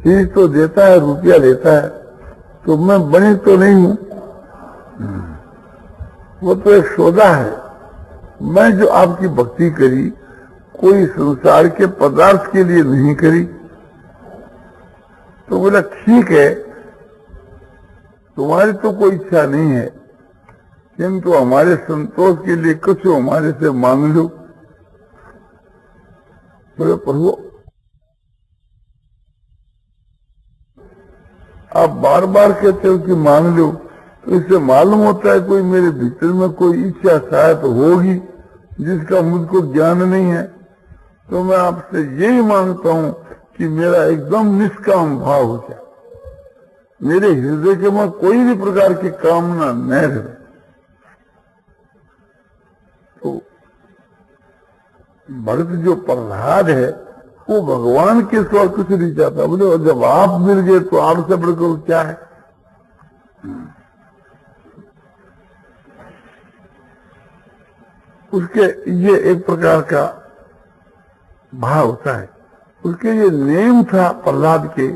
चीज तो देता है, रुपया लेता है, तो मैं बनी तो नहीं हूं, वो तो एक सौदा है। मैं जो आपकी भक्ति करी कोई संसार के पदार्थ के लिए नहीं करी। तो बोला ठीक है, तुम्हारी तो कोई इच्छा नहीं है, किंतु हमारे संतोष के लिए कुछ हमारे से मांग लो। बोले प्रभु आप बार बार कहते हो कि मांग लो, तो इससे मालूम होता है कोई मेरे भीतर में कोई इच्छा शायद होगी जिसका मुझको ज्ञान नहीं है। तो मैं आपसे यही मांगता हूं कि मेरा एकदम निष्काम भाव हो जाए, मेरे हृदय के में कोई भी प्रकार की कामना न रहे। तो भक्त जो प्रहलाद है वो भगवान के सिवा कुछ नहीं चाहता। बोले जब आप मिल गए तो आपसे बढ़कर क्या है। उसके ये एक प्रकार का भाव होता है। उसके ये नेम था प्रहलाद के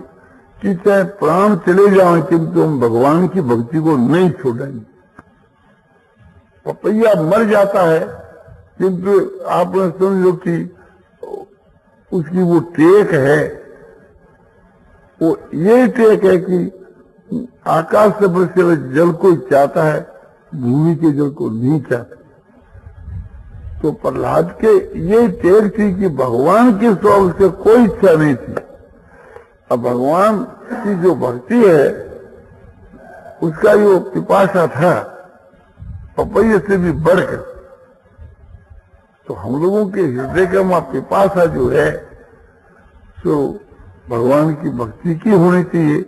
कि चाहे प्राण चले जाएं किंतु हम भगवान की भक्ति को नहीं छोड़ेंगे। पपैया मर जाता है किंतु आपने समझो कि उसकी वो टेक है, वो ये टेक है कि आकाश से बरसे हुए जल को चाहता है, भूमि के जल को नहीं चाहता। तो प्रहलाद के ये टेक थी कि भगवान के स्वभाव से कोई इच्छा नहीं थी। अब भगवान की जो भक्ति है उसका जो पिपासा था पपैये से भी बढ़कर, तो हम लोगों के हृदय का वहां पिपासा जो है तो भगवान की भक्ति की होनी चाहिए।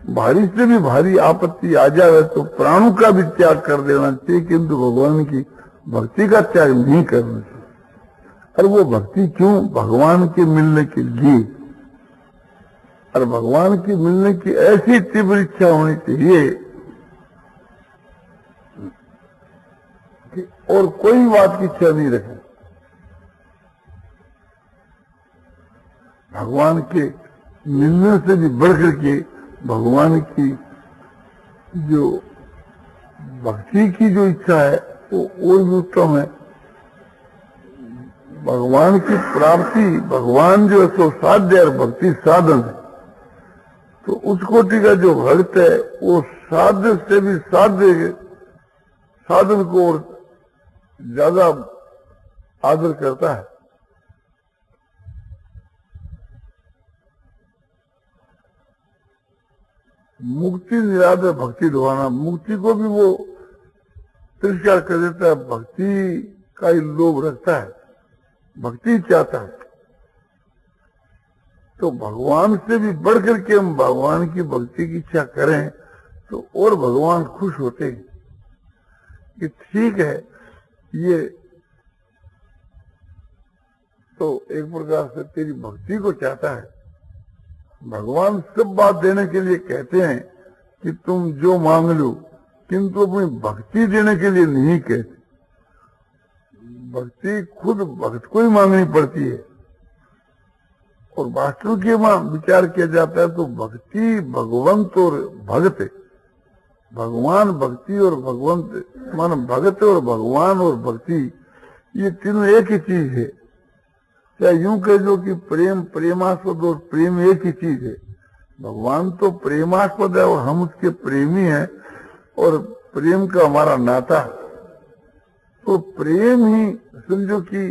भारी से भी भारी आपत्ति आ जाए तो प्राणों का भी त्याग कर देना चाहिए, किंतु भगवान की भक्ति का त्याग नहीं करना चाहिए। और वो भक्ति क्यों? भगवान के मिलने के लिए। और भगवान की मिलने की ऐसी तीव्र इच्छा होनी चाहिए कि और कोई बात की इच्छा नहीं रखे। भगवान के मिलने से भी बढ़कर के भगवान की जो भक्ति की जो इच्छा है वो और भी उत्तम है। भगवान की प्राप्ति, भगवान जो है सो साध्य और भक्ति साधन है। तो उस कोटि का जो भक्त है वो साध्य से भी साध्य साधन को और ज्यादा आदर करता है। मुक्ति निरादर भक्ति ढोवाना, मुक्ति को भी वो तिरस्कार कर देता है, भक्ति का ही लोभ रखता है, भक्ति चाहता है। तो भगवान से भी बढ़कर के हम भगवान की भक्ति की इच्छा करें तो और भगवान खुश होते हैं कि ठीक है, ये तो एक प्रकार से तेरी भक्ति को चाहता है। भगवान सब बात देने के लिए कहते हैं कि तुम जो मांग लो, किंतु अपनी भक्ति देने के लिए नहीं कहते। भक्ति खुद भक्त को ही मांगनी पड़ती है। और वास्तव के वहां विचार किया जाता है तो भक्ति भगवंत और भगत, भगवान भक्ति और भगवंत मान भगत और भगवान और भक्ति ये तीनों एक ही चीज है। क्या यूं कह दो कि प्रेम प्रेमास्पद और प्रेम एक ही चीज है। भगवान तो प्रेमास्पद है और हम उसके प्रेमी हैं और प्रेम का हमारा नाता। तो प्रेम ही समझो कि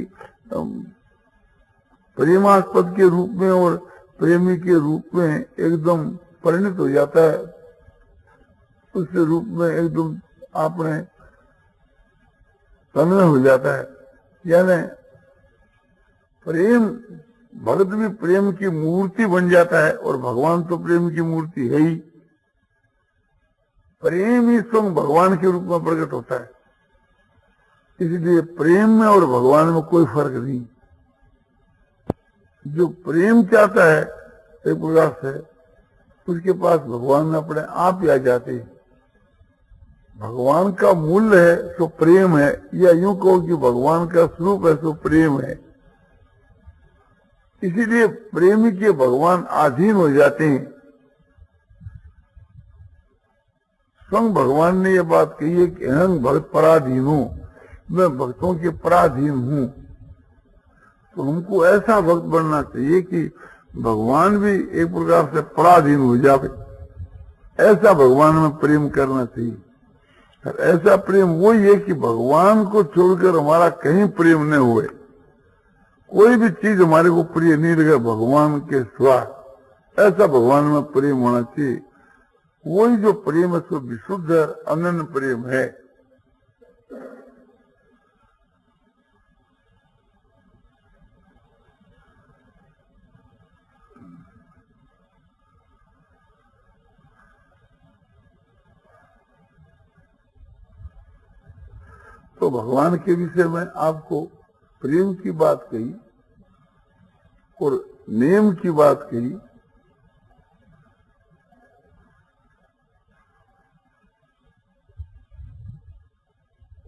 प्रेमास्पद के रूप में और प्रेमी के रूप में एकदम परिणत हो जाता है। उस रूप में एकदम आपने तन्मय हो जाता है। यानी प्रेम भगत भी प्रेम की मूर्ति बन जाता है और भगवान तो प्रेम की मूर्ति है ही। प्रेम ही स्वयं भगवान के रूप में प्रकट होता है। इसलिए प्रेम में और भगवान में कोई फर्क नहीं। जो प्रेम चाहता है एक प्रकार से उसके पास भगवान अपने आप ही आ जाते हैं। भगवान का मूल्य है सो प्रेम है, या यूं कहो कि भगवान का स्वरूप है सो प्रेम है। इसीलिए प्रेमी के भगवान अधीन हो जाते हैं स्वयं भगवान ने ये बात कही है कि अहं भक्त पराधीन हूं, मैं भक्तों के पराधीन हूं। तो हमको ऐसा भक्त बनना चाहिए कि भगवान भी एक प्रकार से पराधीन हो जाए, ऐसा भगवान में प्रेम करना चाहिए। और ऐसा प्रेम वही है कि भगवान को छोड़कर हमारा कहीं प्रेम न हुए, कोई भी चीज हमारे को प्रिय नहीं लगे भगवान के सिवा, ऐसा भगवान में प्रेम होना चाहिए। वही जो प्रेम है सो विशुद्ध अनन्य प्रेम है। तो भगवान के विषय में आपको प्रेम की बात कही और नेम की बात कही,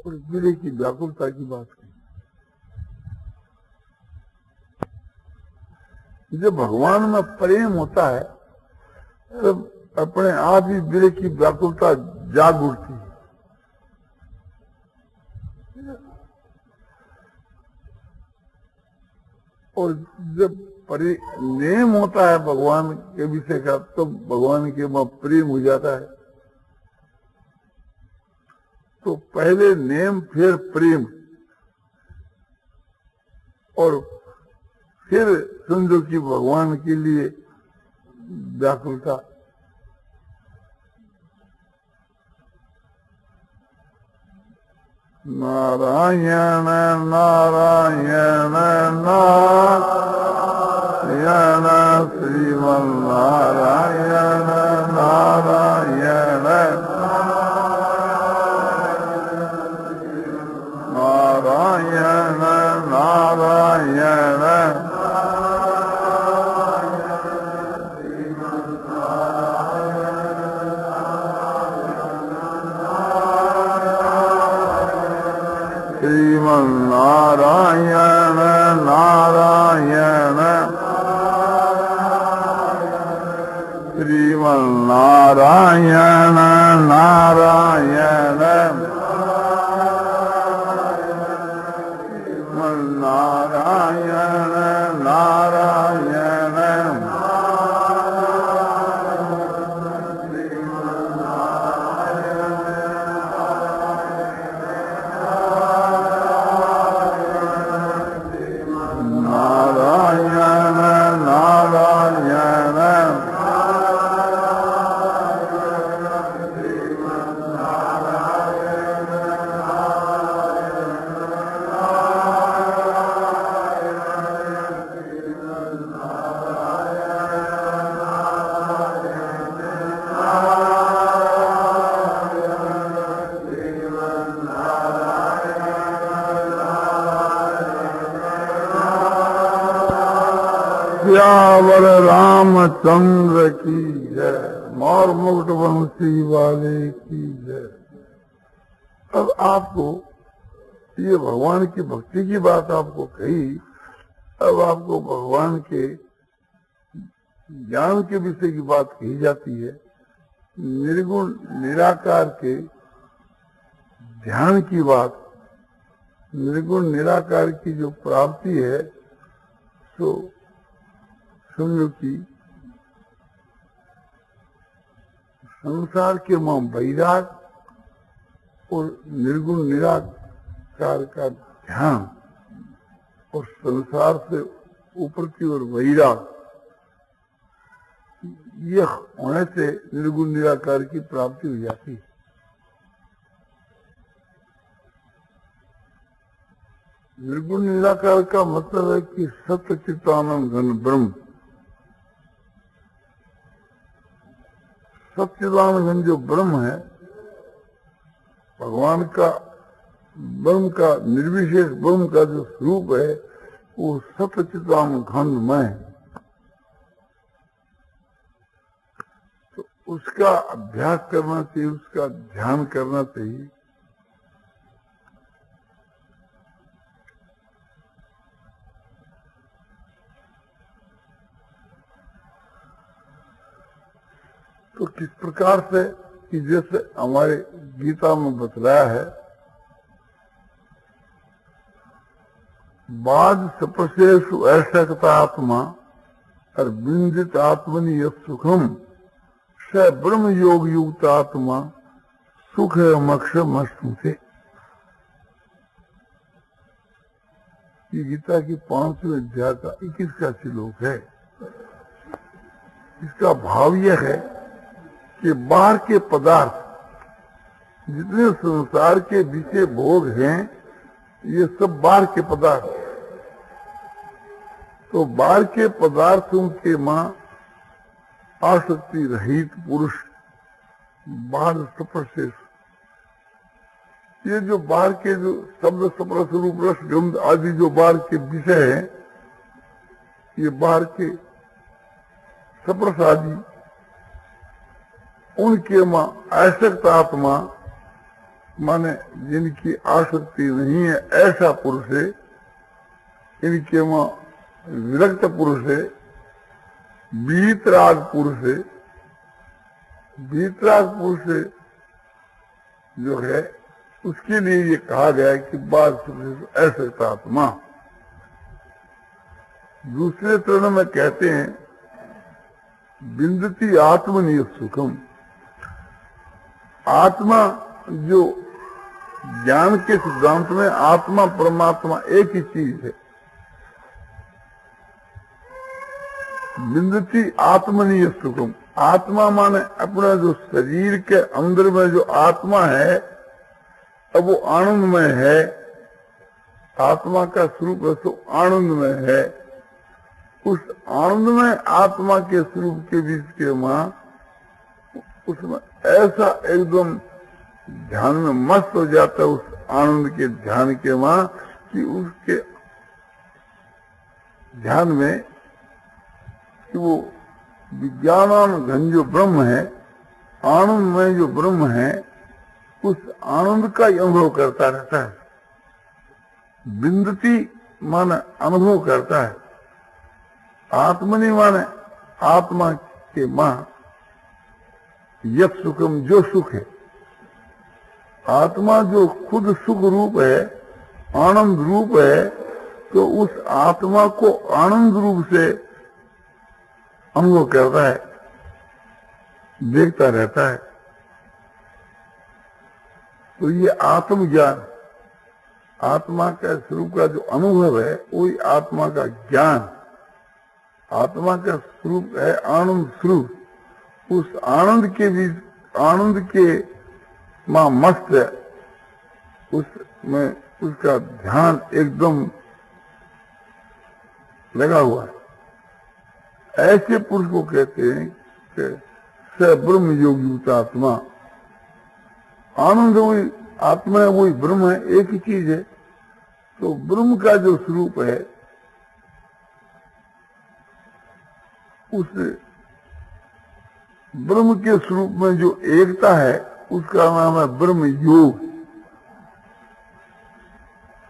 और विरह की व्याकुलता की बात कही। जब भगवान में प्रेम होता है तब अपने आप ही विरह की व्याकुलता जाग उठती है। और जब नेम होता है भगवान के विषय का, तो भगवान के वहां प्रेम हो जाता है। तो पहले नेम फिर प्रेम, और फिर समझो कि भगवान के लिए व्याकुलता। नारायण नारायण नारायण श्रीमन नारायण नारायण नारायण नारायण श्रीमन नारायण नारायण श्रीमन नारायण नारायण श्रीमन नारायण नारायण सियावर रामचंद्र की जय, मोर मुकुट वंशी वाले की जय। अब आपको ये भगवान की भक्ति की बात आपको कही, अब आपको भगवान के ज्ञान के विषय की बात कही जाती है। निर्गुण निराकार के ध्यान की बात, निर्गुण निराकार की जो प्राप्ति है, तो समझो कि संसार के मां वैराग और निर्गुण निराकार का ध्यान और संसार से ऊपर की ओर वैराग, ये होने से निर्गुण निराकार की प्राप्ति हो जाती है। निर्गुण निराकार का मतलब है कि सत्य चित्तानंद घन ब्रह्म, सच्चिदानंद जो ब्रह्म है, भगवान का ब्रह्म का निर्विशेष ब्रह्म का जो स्वरूप है वो सच्चिदानंद घनमय है। तो उसका अभ्यास करना चाहिए, उसका ध्यान करना चाहिए। तो किस प्रकार से कि जैसे हमारे गीता में बतलाया है, बाद सपसेषु ऐसा आत्मा और बिंदित आत्मनि यत् सुखम स ब्रह्म योग युक्त आत्मा सुख मक्षम से। ये गीता की 5वें अध्याय का 21वां श्लोक है। इसका भाव यह है कि बाहर के पदार्थ जितने संसार के विषय भोग हैं, ये सब बाहर के पदार्थ। तो बाहर के पदार्थों के मां आसक्ति रहित पुरुष बाहर सपसेष, ये जो बाहर के जो शब्द सप्रस रूप रस गंध आदि जो बाहर के विषय हैं, ये बाहर के सप्रस आदि, उनके मां आसक्त आत्मा माने जिनकी आसक्ति नहीं है, ऐसा पुरुष है। इनके मां विरक्त पुरुष है, वीतराग पुरुष है। वीतराग पुरुष जो है उसके लिए ये कहा गया है कि बाद ऐसा आत्मा। दूसरे चरण में कहते हैं बिंदती आत्मनिय सुखम। आत्मा जो ज्ञान के सिद्धांत में आत्मा परमात्मा एक ही चीज है। बिंदती आत्मनिय सुखम, आत्मा माने अपना जो शरीर के अंदर में जो आत्मा है, अब वो आनंदमय है। आत्मा का स्वरूप है तो आनंदमय है। उस आनंदमय आत्मा के स्वरूप के बीच के मां उसमें ऐसा एकदम ध्यान में मस्त हो जाता है, उस आनंद के ध्यान के मां, कि उसके ध्यान में कि वो विज्ञान घन जो ब्रह्म है, आनंद में जो ब्रह्म है, उस आनंद का ही अनुभव करता रहता है। बिंदती माने अनुभव करता है, आत्मनि माने आत्मा के मां यत् सुखम, जो सुख है। आत्मा जो खुद सुख रूप है, आनंद रूप है, तो उस आत्मा को आनंद रूप से अनुभव करता है, देखता रहता है। तो ये आत्मज्ञान, आत्मा का स्वरूप का जो अनुभव है, वही आत्मा का ज्ञान। आत्मा का स्वरूप है आनंद स्वरूप। उस आनंद के बीच, आनंद के मां मस्त है, उसमें उसका ध्यान एकदम लगा हुआ है। ऐसे पुरुष को कहते हैं कि स ब्रह्म योग युक्त आत्मा। आनंद वही आत्मा है, वही ब्रह्म है, एक ही चीज है। तो ब्रह्म का जो स्वरूप है, उस ब्रह्म के स्वरूप में जो एकता है, उसका नाम है ब्रह्म योग।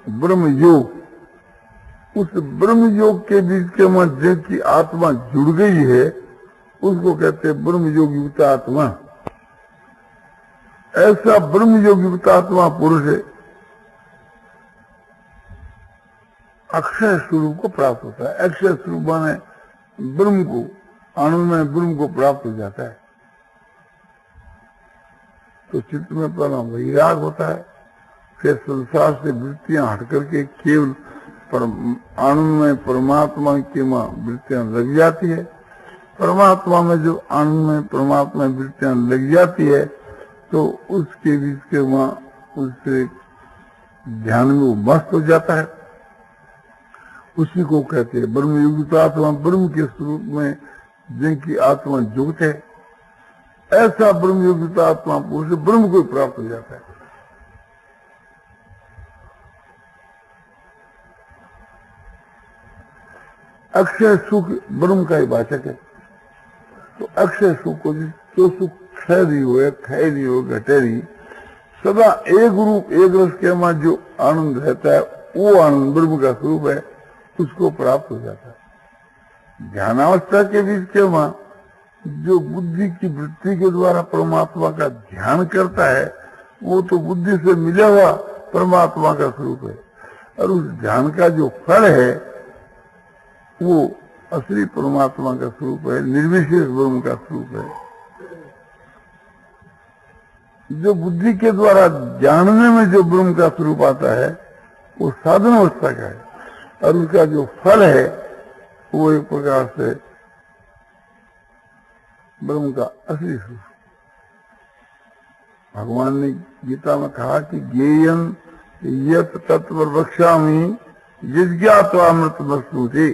ब्रह्म योग, उस ब्रह्म योग के बीच के मध्य की आत्मा जुड़ गई है, उसको कहते हैं ब्रह्म योग युक्त आत्मा। ऐसा ब्रह्म योग युक्त आत्मा पुरुष है, अक्षय स्वरूप को प्राप्त होता है। अक्षय स्वरूप माने ब्रह्म को, आनंद में ब्रह्म को प्राप्त हो जाता है। तो चित्त में पहला वैराग होता है, फिर संसार से वृत्तियां हट करके केवल आनंद में परमात्मा की मां वृत्तियां लग जाती है। परमात्मा में जो आनंद में परमात्मा वृत्तियां लग जाती है, तो उसके बीच के मां उससे ध्यान में वो मस्त हो जाता है। उसी को कहते हैं ब्रह्म युक्त आत्मा। ब्रह्म के स्वरूप में जिनकी आत्मा युक्त है, ऐसा ब्रह्म युक्त आत्मा पुरुष ब्रह्म को प्राप्त हो जाता है। अक्षय सुख ब्रह्म का ही वाचक है। तो अक्षय सुख को, जो सुख क्षय नहीं हुए, क्षय नहीं हो, घटे नहीं, सदा एक रूप एक रस के मां जो आनंद रहता है, वो आनंद ब्रह्म का स्वरूप है, उसको प्राप्त हो जाता है। ध्यानावस्था के बीच के मां जो बुद्धि की वृत्ति के द्वारा परमात्मा का ध्यान करता है वो तो बुद्धि से मिला हुआ परमात्मा का स्वरूप है, और उस ध्यान का जो फल है वो असली परमात्मा का स्वरूप है, निर्विशेष ब्रह्म का स्वरूप है। जो बुद्धि के द्वारा जानने में जो ब्रह्म का स्वरूप आता है वो साधन अवस्था का है, और उसका जो फल है वो एक प्रकार से ब्रह्म का असली स्वरूप। भगवान ने गीता में कहा कि ज्ञेयं यत् तत्व वक्ष्यामि जिज्ञात्वामृत वस्तु थे,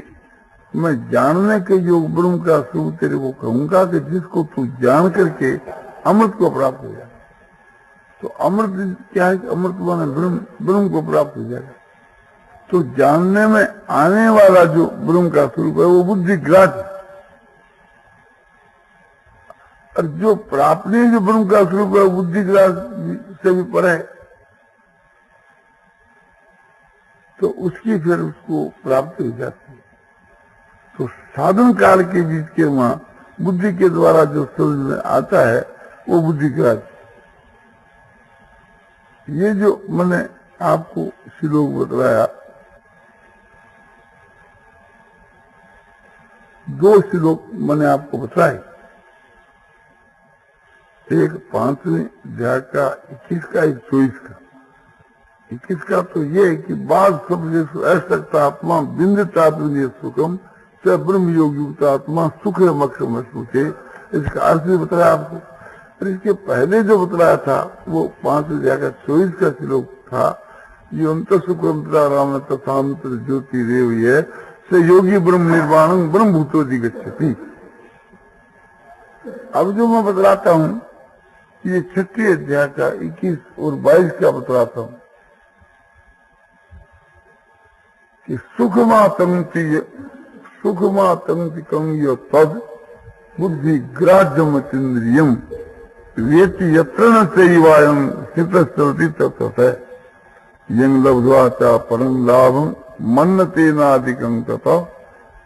मैं जानने के योग ब्रह्म का स्वरूप तेरे को कहूंगा कि जिसको तू जान करके अमृत को प्राप्त हो जाए। तो अमृत क्या है? अमृत माने ब्रह्म को प्राप्त हो जाएगा। तो जानने में आने वाला जो ब्रह्म का स्वरूप है वो बुद्धि ग्राह्य, और जो प्राप्ति जो ब्रह्म का स्वरूप है वो बुद्धि ग्राह्य से भी परे है, तो उसकी फिर उसको प्राप्ति हो जाती है। तो साधन काल के बीच के वहां बुद्धि के द्वारा जो समझ में आता है वो बुद्धि ग्राह्य। ये जो मैंने आपको श्लोक बतलाया, दो श्लोक मैंने आपको बताए, एक 5वें अध्याय का 21 का, एक 24 का। 21 का तो ये है कि बाद सब असक्ता आत्मा बिंदता सुखम स ब्रह्म योग युक्त आत्मा सुख मक्षम स्मृति, इसका अर्थ भी बताया आपको। और इसके पहले जो बतलाया था वो 5वें अध्याय का 24 का श्लोक था, जो अंत सुखमता राम तथांत ज्योति रेव है से योगी ब्रह्म निर्वाणं ब्रह्म भूतोदि गच्छति। अब जो मैं बतलाता हूँ ये 6वें अध्याय का 21 और 22 का बतलाता हूँ कि सुखमातंति कंयो तद बुद्धि ग्राह्यमतीन्द्रियम वेति यत्र न चैवायं स्थितस्सति तत्तः यं लब्ध्वा च परं लाभं मन्यते नाधिकं तथा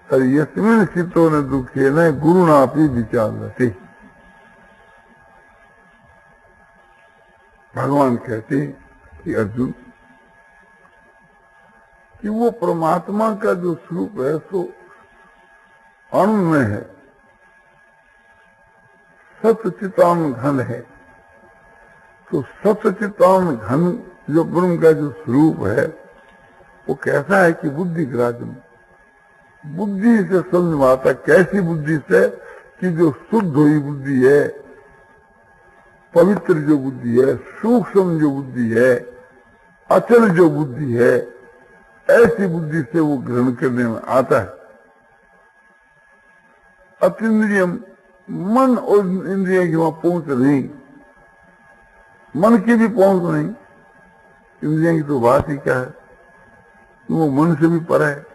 और यस्मिन् स्थितो न दुखेन गुरुणापि विचार्यते। भगवान कहते हैं कि अर्जुन कि वो परमात्मा का जो स्वरूप है सो अणु में है, सतचितान घन है। तो सतचितान घन जो ब्रह्म का जो स्वरूप है वो कैसा है कि बुद्धि ग्राह्य में, बुद्धि से समझ में आता। कैसी बुद्धि से? कि जो शुद्ध हुई बुद्धि है, पवित्र जो बुद्धि है, सूक्ष्म जो बुद्धि है, अचल जो बुद्धि है, ऐसी बुद्धि से वो ग्रहण करने में आता है। अतीन्द्रियम, मन और इंद्रिय की वहां पहुंच नहीं, मन की भी पहुंच नहीं, इंद्रियों की तो बात ही क्या है, वो मन से भी परे है।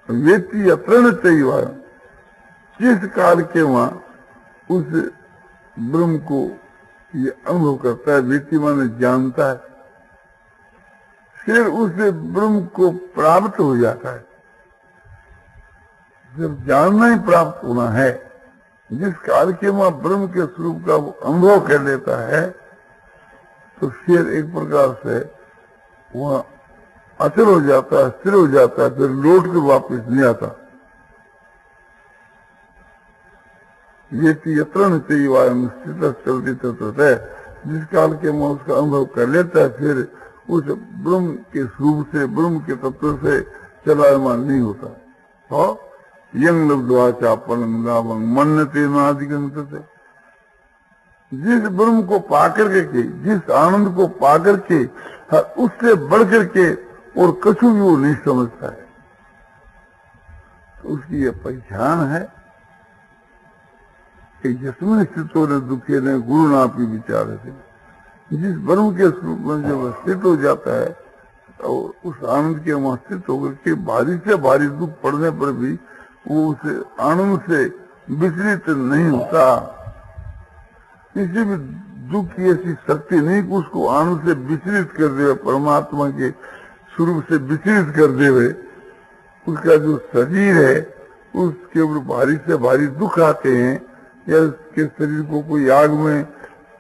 व्यक्ति अप्रण चाहिए जिस काल के वहां उस ब्रह्म को ये अनुभव करता है, व्यक्ति माने जानता है, फिर उस ब्रह्म को प्राप्त हो जाता है। जब जानना ही प्राप्त होना है, जिस काल के वहां ब्रह्म के स्वरूप का वो अनुभव कर लेता है, तो फिर एक प्रकार से वह अचल हो जाता है, स्थिर हो जाता है, फिर लौट के वापस नहीं आता। ये यत्र चाहिए वायम स्थित चलती तत्व है, जिस काल के वहां उसका अनुभव कर लेता है, फिर उस ब्रह्म के स्वरूप से, ब्रह्म के तत्व से चलायमान नहीं होता। और यंग लब्ध्वा परं लाभं मन्यते नाधिकं तत्, जिस ब्रह्म को पाकर के, जिस आनंद को पाकर के उससे बढ़ करके और कछु भी वो नहीं समझता है, तो उसकी ये पहचान है कि जिसमें स्थित होने दुखे ने गुरु नापी विचार है। जिस ब्रह्म के स्वरूप में जब स्थित हो जाता है और उस आनंद के वहां स्थित होकर के भारी से भारी दुख पड़ने पर भी वो उस आनंद से विचलित नहीं होता। किसी भी दुख की ऐसी शक्ति नहीं कि उसको आनंद से विचलित कर दे, परमात्मा के स्वरूप से विचलित कर दे। उसका जो शरीर है उसके ऊपर भारी से भारी दुख आते हैं, या उसके शरीर को कोई आग में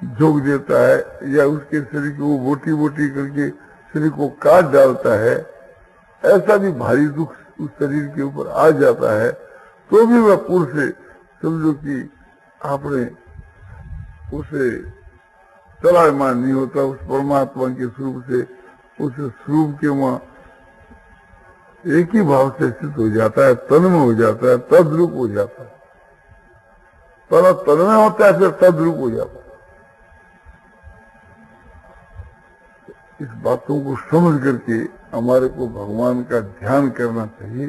झोंक देता है, या उसके शरीर को बोटी बोटी करके शरीर को काट डालता है, ऐसा भी भारी दुख उस शरीर के ऊपर आ जाता है, तो भी वह पुरुष से समझो कि आपने उसे चलायमान नहीं होता, उस परमात्मा के स्वरूप से, उस स्वरूप के वहां एक ही भाव से स्थित हो जाता है, तन्मय हो जाता है, तद्रूप हो जाता है। पहला तन्मय होता है, फिर तद्रूप हो जाता है। इस बातों को समझ करके हमारे को भगवान का ध्यान करना चाहिए,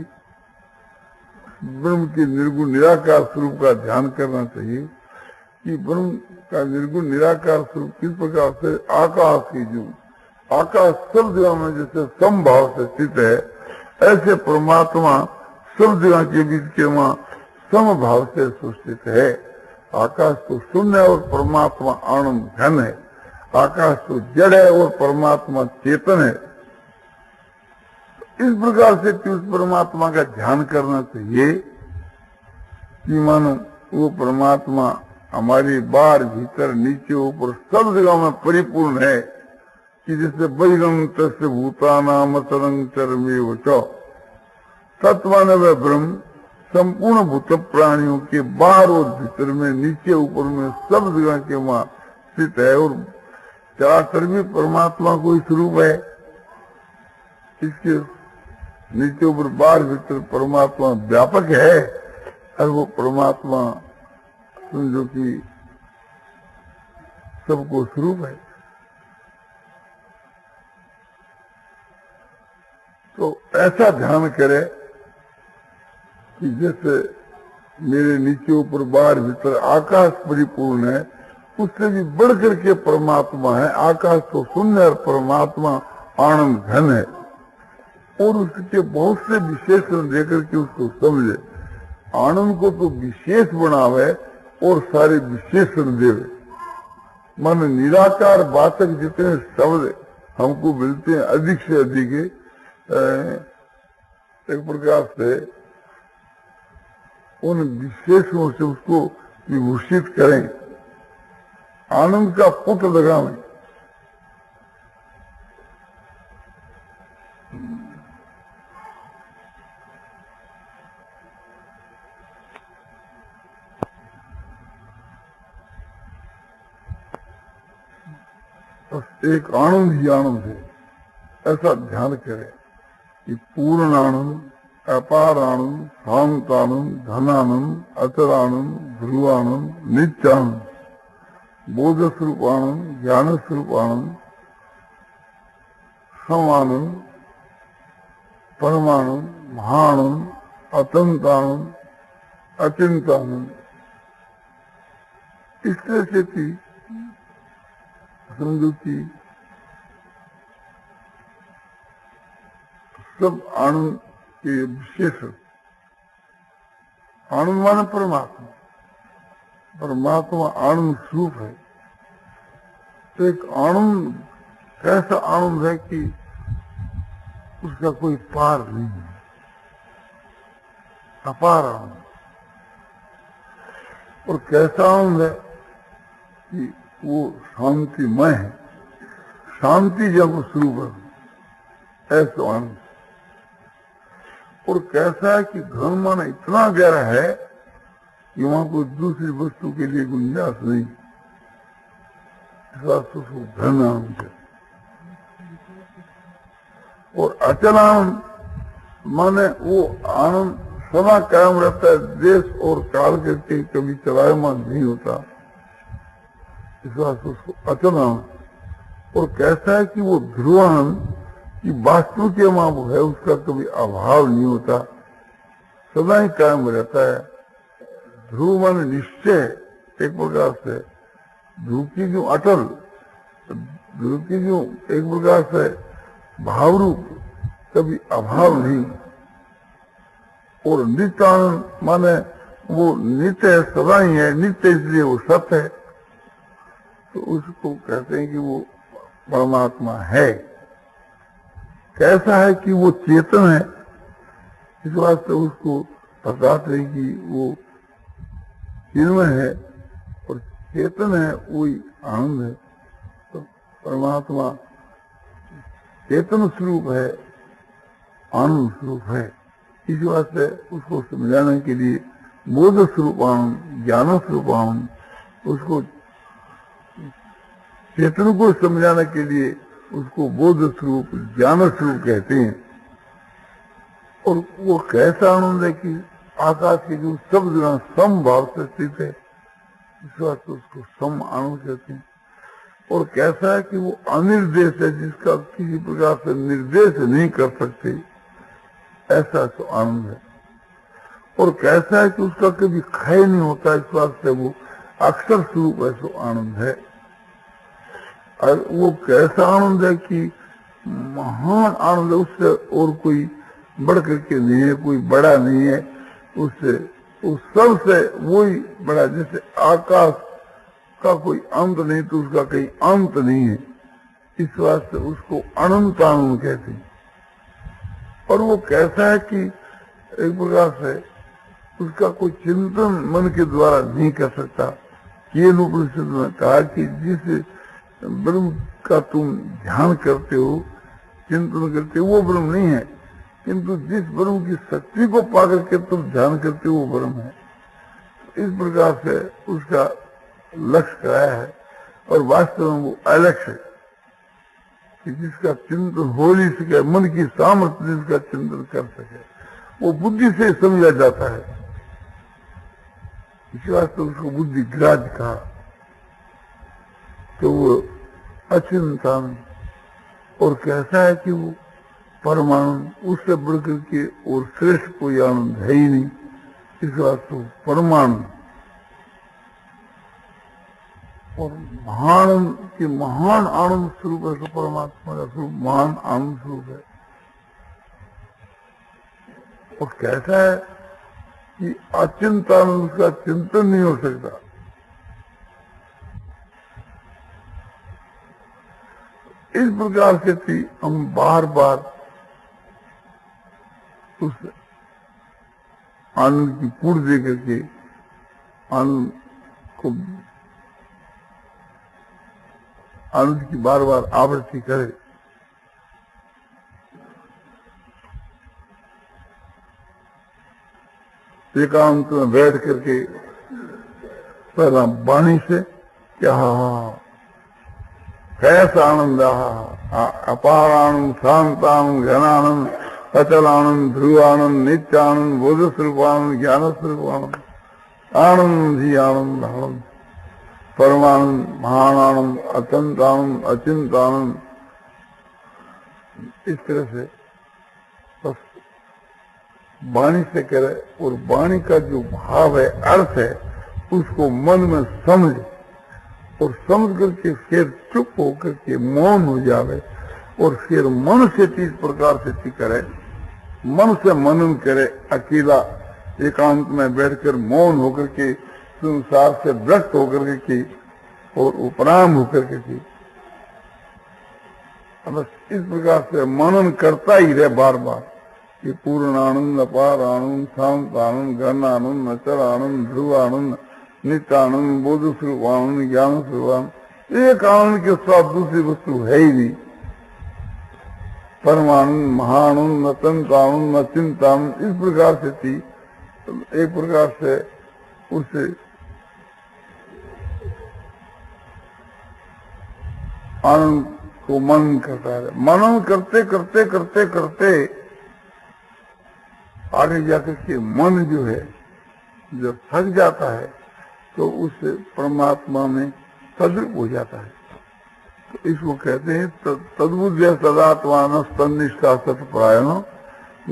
ब्रह्म के निर्गुण निराकार स्वरूप का ध्यान करना चाहिए कि ब्रह्म का निर्गुण निराकार स्वरूप किस प्रकार से आकाश की जो आकाश सब जगह में जैसे समभाव से स्थित है, ऐसे परमात्मा सब जगह के बीच के वहां समभाव से सुस्थित है। आकाश तो शून्य और परमात्मा आनंद घन है, आकाश तो जड़ है और परमात्मा चेतन है। इस प्रकार से उस परमात्मा का ध्यान करना चाहिए कि मानो वो परमात्मा हमारे बाहर भीतर नीचे ऊपर सब जगह में परिपूर्ण है, कि जैसे बहिरंग तस्य भूतानाम तरंग चरमे वचो, तत्वान वह ब्रह्म संपूर्ण भूत प्राणियों के बाहर और भीतर में नीचे ऊपर में सब जगह के वहां स्थित है, और चराचर भी परमात्मा को ही स्वरूप है। इसके नीचे ऊपर बाहर भीतर परमात्मा व्यापक है, और वो परमात्मा समझो कि सबको स्वरूप है। तो ऐसा ध्यान करे कि जैसे मेरे नीचे ऊपर बाहर भीतर आकाश परिपूर्ण है, उससे भी बढ़ करके परमात्मा है। आकाश तो शून्य और परमात्मा आनंद घन है, और उसके बहुत से विशेषण देकर के उसको समझे। आनंद को तो विशेष बनावे और सारे विशेषण देवे। मन निराकार वाचक जितने शब्द हमको मिलते हैं अधिक से अधिक एक प्रकार से उन विशेषणों से उसको विभूषित करें, आनंद का पुत्र लगावें। एक आनंद ही आनंद है, ऐसा ध्यान करें कि पूर्ण आनंद, अपार आनंद, शांत आनंद, धनानंद, अचल आनंद, ध्रुवानंद, नित्यानंद, बोध स्वरूप आनंद, ज्ञान स्वरूप आनंद, समानंद, परमानंद, महानंद, अत्यंत आनंद, अचिंत आनंद, इस तरह से थी समझो कि सब आनंद के विशेष। आनंद माने परमात्मा, परमात्मा आनंद स्वरूप है। तो एक आनंद कैसा आनंद है कि उसका कोई पार नहीं है, अपार आनंद। और कैसा आनंद है कि वो शांतिमय है, शांति जब स्वरूप है, ऐसा आनंद। और कैसा है कि घन माना इतना गहरा है कि वहां कोई दूसरी वस्तु के लिए गुंजाइश नहीं, उसको घन आनंद है। और अचल आनंद माने वो आनंद सदा कायम रहता है, देश और काल करके कभी चलायमान नहीं होता, इस वास्ते उसको अचल आनंद। और कैसा है कि वो ध्रुवानंद कि वास्तु के वहां वो है, उसका कभी अभाव नहीं होता, सदा ही कायम रहता है। ध्रुव मान निश्चय, एक प्रकार से ध्रुव की जो अटल, ध्रुव की जो एक प्रकार से भावरूप, कभी अभाव नहीं। और नित्य आनंद माने वो नित्य है, सदा ही है, नित्य इसलिए वो सत्य है। तो उसको कहते हैं कि वो परमात्मा है। कैसा है कि वो चेतन है, इस वास्ते उसको बताते कि वो चिन्मय है और चेतन है, वही आनंद है। तो परमात्मा चेतन स्वरूप है, आनंद स्वरूप है। इस वास्ते उसको समझाने के लिए बोध स्वरूप आनंद, ज्ञान स्वरूप आनंद, उसको चेतन को समझाने के लिए उसको बोध स्वरूप, ज्ञान स्वरूप कहते हैं। और वो कैसा आनंद है कि आकाश के जो सब जगह सम भाव से स्थित है, इस वास्ते उसको सम आनंद कहते हैं। और कैसा है कि वो अनिर्देश है, जिसका किसी प्रकार से निर्देश नहीं कर सकते, ऐसा तो आनंद है। और कैसा है कि उसका कभी क्षय नहीं होता, इस वास्ते वो अक्षर स्वरूप ऐसा आनंद है। और वो कैसा आनंद है कि महान आनंद है, उससे और कोई बढ़ करके नहीं है, कोई बड़ा नहीं है उससे, उस सबसे वही बड़ा। जैसे आकाश का कोई अंत नहीं तो उसका कहीं अंत नहीं है, इस वास्ते उसको अनंत आनंद कहते हैं। और वो कैसा है कि एक प्रकार से उसका कोई चिंतन मन के द्वारा नहीं कर सकता। ये उपनिषद ने कहा कि जिस ब्रह्म का तुम ध्यान करते हो, चिंतन करते हो, वो ब्रह्म नहीं है, किंतु जिस ब्रह्म की शक्ति को पा करके तुम ध्यान करते हो वो ब्रह्म है। इस प्रकार से उसका लक्ष्य कराया है। और वास्तव में वो अलक्ष्य है कि जिसका चिंतन हो नहीं सके, मन की सामर्थ्य जिसका चिंतन कर सके, वो बुद्धि से समझा जाता है। इसी वास्ते उसको बुद्धि ग्राह्य कहा। तो वो अचिंतन, और कैसा है कि वो परमानंद, उससे बढ़कर के और श्रेष्ठ कोई आनंद है ही नहीं। इस वास्ते वो परमानंद और महान के महान आनंद स्वरूप है। तो परमात्मा का स्वरूप महान आनंद स्वरूप है। और कैसा है कि अचिंतन, उसका चिंतन नहीं हो सकता। इस प्रकार से थी हम बार बार उस आनंद की पूर्ण दे करके आनंद को, आनंद की बार बार आवृत्ति करे। एकांत में बैठ करके पहला वाणी से क्या कैसा आनंद, अपार आनंद, शांत आनंद, घन आनंद, अचल आनंद, ध्रुव आनंद, नित्य आनंद, बोध स्वरूप आनंद, ज्ञान स्वरूप आनंद, आनंद ही आनंद, आनंद परमानंद, महान आनंद, अत्यंत आनंद, अचिंत आनंद। इस तरह से बस वाणी से करे। और वाणी का जो भाव है, अर्थ है, उसको मन में समझ, और समझ करके फिर चुप होकर के मौन हो जावे। और फिर मन से इस प्रकार से करे, मन से मनन करे, अकेला एकांत में बैठकर मौन होकर के, संसार से भ्रष्ट होकर के और उपराम होकर के, बस इस प्रकार से मनन करता ही रहे बार बार कि पूर्ण आनंद, अपार आनंद, शांत आनंद, घन आनंद, अचल आनंद, ध्रुव आनंद, नित्य आनंद, बोध स्वरूप आनंद, ज्ञान स्वरूप आनंद। एक आनंद के साथ दूसरी वस्तु है ही नहीं। परमानंद, महानंद, अत्यंत आनंद, अचिंत आनंद, इस प्रकार से थी। एक प्रकार से उसे आनंद को मनन करता है। मनन करते करते करते करते आगे जाकर के मन जो है, जब थक जाता है तो उस परमात्मा में तद्रूप हो जाता है। तो इसको कहते हैं तद्बुद्ध्या सदात्मान तन्निष्ठा सत्परायण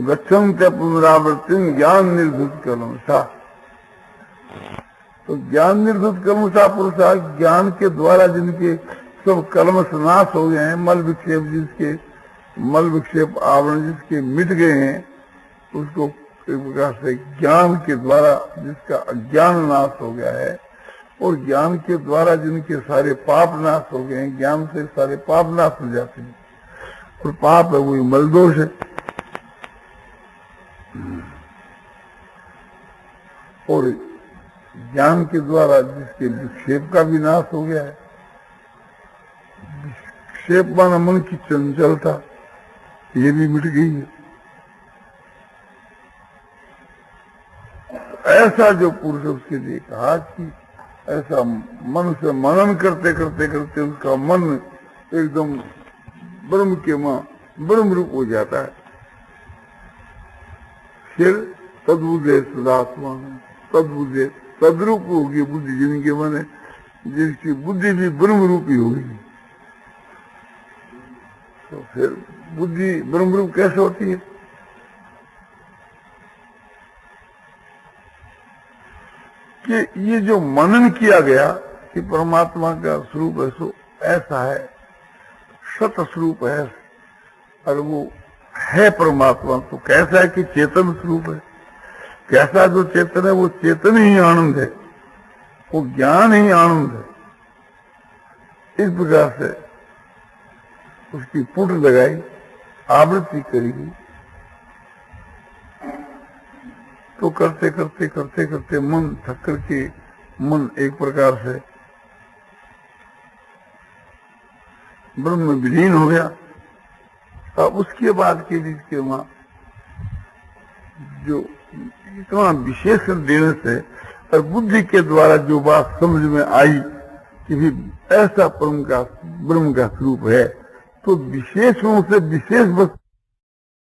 गच्छन्त्य पुनरावृत्ति ज्ञान निर्धुत कलमसा। तो ज्ञान निर्धुत कलमसा पुरुषा, ज्ञान के द्वारा जिनके सब कलमश नाश हो गए हैं, मल विक्षेप, जिसके मल विक्षेप आवरण जिसके मिट गए हैं, उसको एक प्रकार से ज्ञान के द्वारा जिसका अज्ञान नाश हो गया है, और ज्ञान के द्वारा जिनके सारे पाप नाश हो गए हैं, ज्ञान से सारे पाप नाश हो जाते हैं। और पाप है वही मल दोष है। और ज्ञान के द्वारा जिसके विक्षेप का विनाश हो गया है। विक्षेप माना मन की चंचलता, ये भी मिट गई है। ऐसा जो पुरुष उसके लिए कहा कि ऐसा मन से मनन करते करते करते उसका मन एकदम ब्रह्म के मां ब्रह्म रूप हो जाता है। फिर तद्बुद्धे सदात्मा, तद्बुद्धे तद्रूप होगी बुद्धि, जिनके मन जिसकी बुद्धि भी ब्रह्म रूपी होगी। तो फिर बुद्धि ब्रह्म रूप कैसे होती है? कि ये जो मनन किया गया कि परमात्मा का स्वरूप है, सो ऐसा है, सत स्वरूप है, और वो है परमात्मा। तो कैसा है कि चेतन स्वरूप है। कैसा जो चेतन है, वो चेतन ही आनंद है, वो ज्ञान ही आनंद है। इस प्रकार से उसकी पुट लगाई, आवृत्ति करेगी, तो करते करते करते करते मन थक करके मन एक प्रकार से ब्रह्म में विलीन हो गया। अब उसके बाद के लिए इसके वहां जो इतना विशेषण देने से और बुद्धि के द्वारा जो बात समझ में आई कि भी ऐसा ब्रह्म का स्वरूप है, तो विशेषणों से विशेष वस्तु